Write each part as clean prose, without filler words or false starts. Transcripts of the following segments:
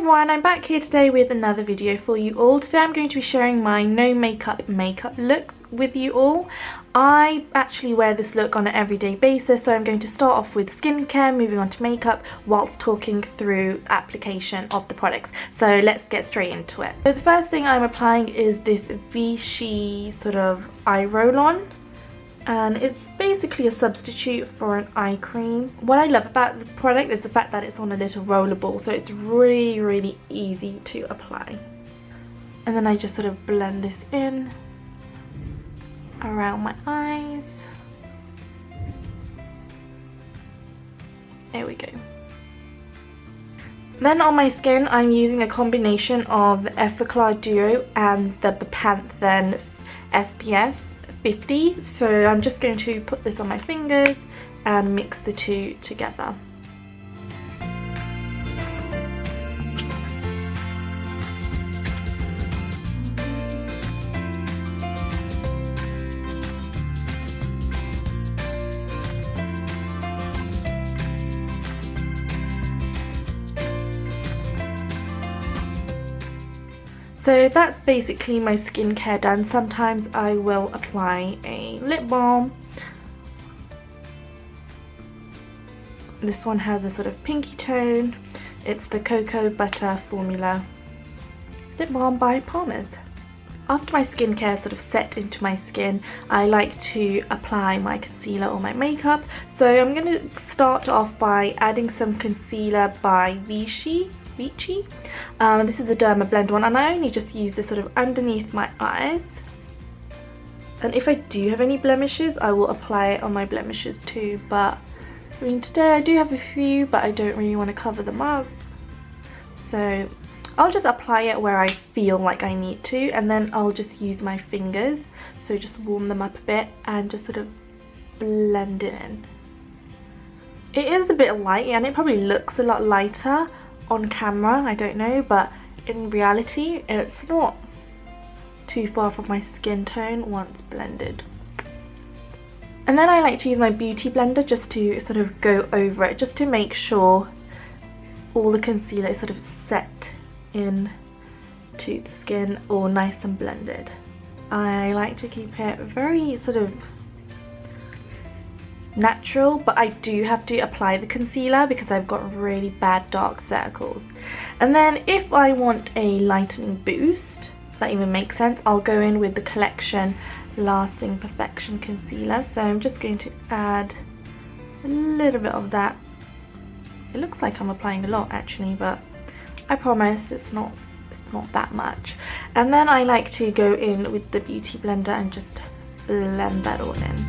everyone, I'm back here today with another video for you all. Today I'm going to be sharing my no makeup look with you all. I actually wear this look on an everyday basis, so I'm going to start off with skincare, moving on to makeup, whilst talking through application of the products. So let's get straight into it. So the first thing I'm applying is this Vichy sort of eye roll-on. And it's basically a substitute for an eye cream. What I love about the product is the fact that it's on a little roller ball, so it's really easy to apply. And then I just sort of blend this in around my eyes. There we go. Then on my skin, I'm using a combination of the Effaclar Duo and the Bepanthen SPF 50, so I'm just going to put this on my fingers and mix the two together. So that's basically my skincare done. Sometimes I will apply a lip balm. This one has a sort of pinky tone. It's the Cocoa Butter Formula Lip Balm by Palmer's. After my skincare sort of set into my skin, I like to apply my concealer or my makeup. So I'm going to start off by adding some concealer by Vichy. This is a Derma Blend one, and I only just use this sort of underneath my eyes. And if I do have any blemishes, I will apply it on my blemishes too. But I mean, today I do have a few, but I don't really want to cover them up. So I'll just apply it where I feel like I need to, and then I'll just use my fingers. So just warm them up a bit and just sort of blend it in. It is a bit light, and it probably looks a lot lighter on camera, I don't know, but in reality it's not too far from my skin tone once blended. And then I like to use my beauty blender just to sort of go over it, just to make sure all the concealer is sort of set in to the skin, all nice and blended. I like to keep it very sort of natural, but I do have to apply the concealer because I've got really bad dark circles. And then if I want a lightening boost, if that even makes sense, I'll go in with the Collection Lasting Perfection Concealer. So I'm just going to add a little bit of that. It looks like I'm applying a lot actually, but I promise it's not that much. And then I like to go in with the beauty blender and just blend that all in.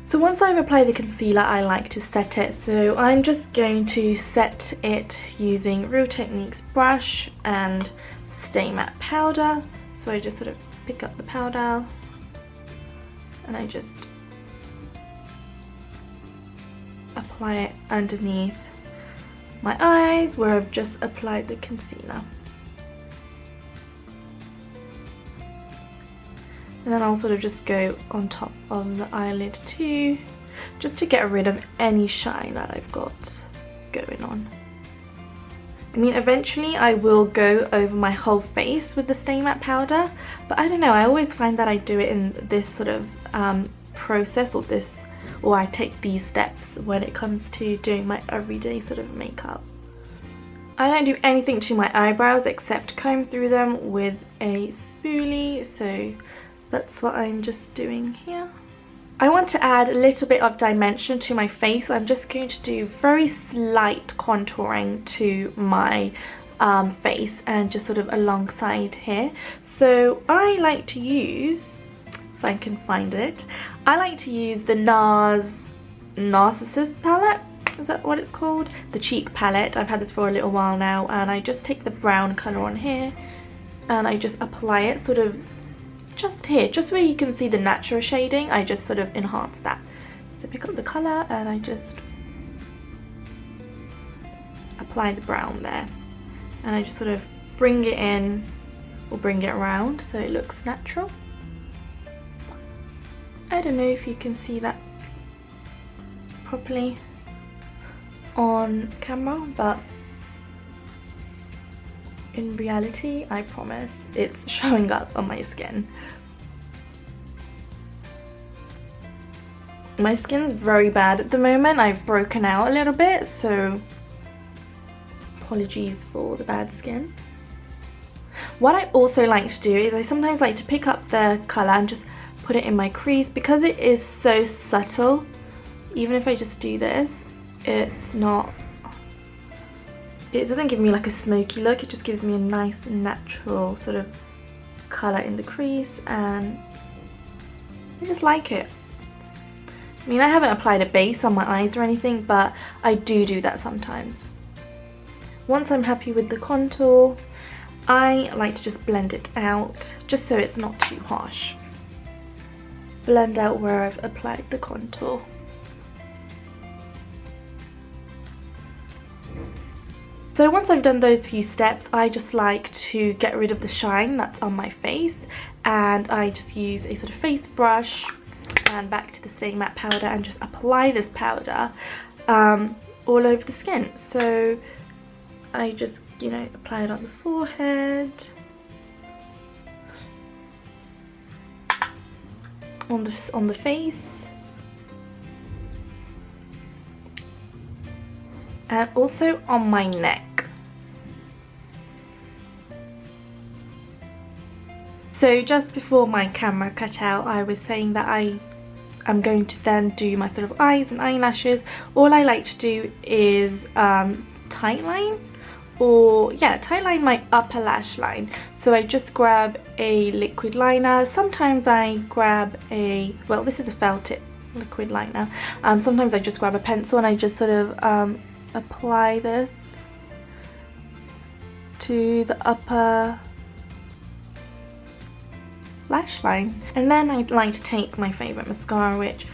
So once I've applied the concealer, I like to set it. So I'm just going to set it using Real Techniques brush and Stay Matte powder. So I just sort of pick up the powder and I just apply it underneath my eyes where I've just applied the concealer. And then I'll sort of just go on top of the eyelid too, just to get rid of any shine that I've got going on. I mean, eventually I will go over my whole face with the Stay Matte powder, but I don't know, I always find that I do it in this sort of process, or I take these steps when it comes to doing my everyday sort of makeup. I don't do anything to my eyebrows except comb through them with a spoolie, so that's what I'm just doing here. I want to add a little bit of dimension to my face. I'm just going to do very slight contouring to my face and just sort of alongside here. So I like to use, if I can find it, I like to use the NARS Narcissus palette. Is that what it's called? The cheek palette. I've had this for a little while now, and I just take the brown colour on here and I just apply it sort of just here, just where you can see the natural shading. I just sort of enhance that. So pick up the colour and I just apply the brown there, and I just sort of bring it in or bring it around so it looks natural. I don't know if you can see that properly. on camera, but in reality, I promise, it's showing up on my skin. My skin's very bad at the moment. I've broken out a little bit, so apologies for the bad skin. What I also like to do is I sometimes like to pick up the colour and just put it in my crease, because it is so subtle. Even if I just do this, it doesn't give me like a smoky look, it just gives me a nice natural sort of colour in the crease, and I just like it. I mean, I haven't applied a base on my eyes or anything, but I do that sometimes. Once I'm happy with the contour, I like to just blend it out, just so it's not too harsh. Blend out where I've applied the contour. So once I've done those few steps, I just like to get rid of the shine that's on my face, and I just use a sort of face brush and back to the Stay Matte powder and just apply this powder all over the skin. So I just, you know, apply it on the forehead, on the face, and also on my neck. So just before my camera cut out, I was saying that I'm going to then do my sort of eyes and eyelashes. All I like to do is tightline, or yeah, tightline my upper lash line. So I just grab a liquid liner. Sometimes I grab a, well, this is a felt tip liquid liner. Sometimes I just grab a pencil and I just sort of apply this to the upper lash line. And then I'd like to take my favourite mascara, which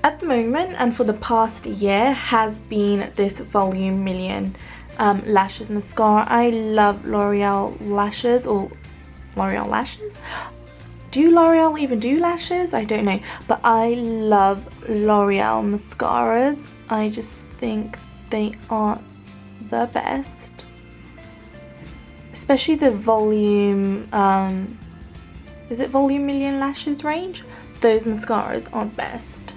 at the moment and for the past year has been this Volume Million Lashes mascara. I love L'Oreal lashes, or L'Oreal lashes. Do L'Oreal even do lashes? I don't know, but I love L'Oreal mascaras. I just think they are the best, especially the Volume is it Volume Million Lashes range? Those mascaras are best.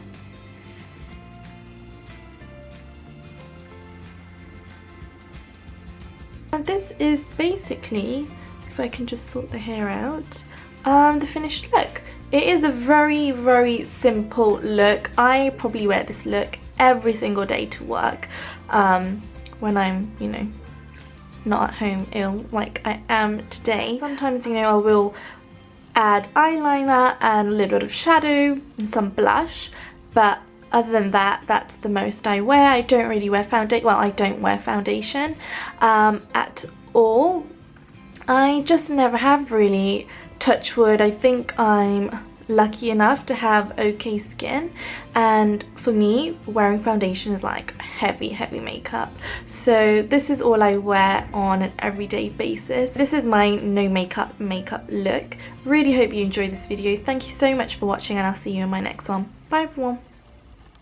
And this is basically, if I can just sort the hair out, the finished look. It is a very simple look. I probably wear this look every single day to work when I'm, you know, not at home ill like I am today. Sometimes, you know, I will add eyeliner and a little bit of shadow and some blush, but other than that, that's the most I wear. I don't really wear foundation. Well, I don't wear foundation at all. I just never have really. Touch wood. I think I'm lucky enough to have okay skin, and for me, wearing foundation is like heavy makeup. So this is all I wear on an everyday basis. This is my no makeup look. Really hope you enjoyed this video. Thank you so much for watching, and I'll see you in my next one. Bye everyone.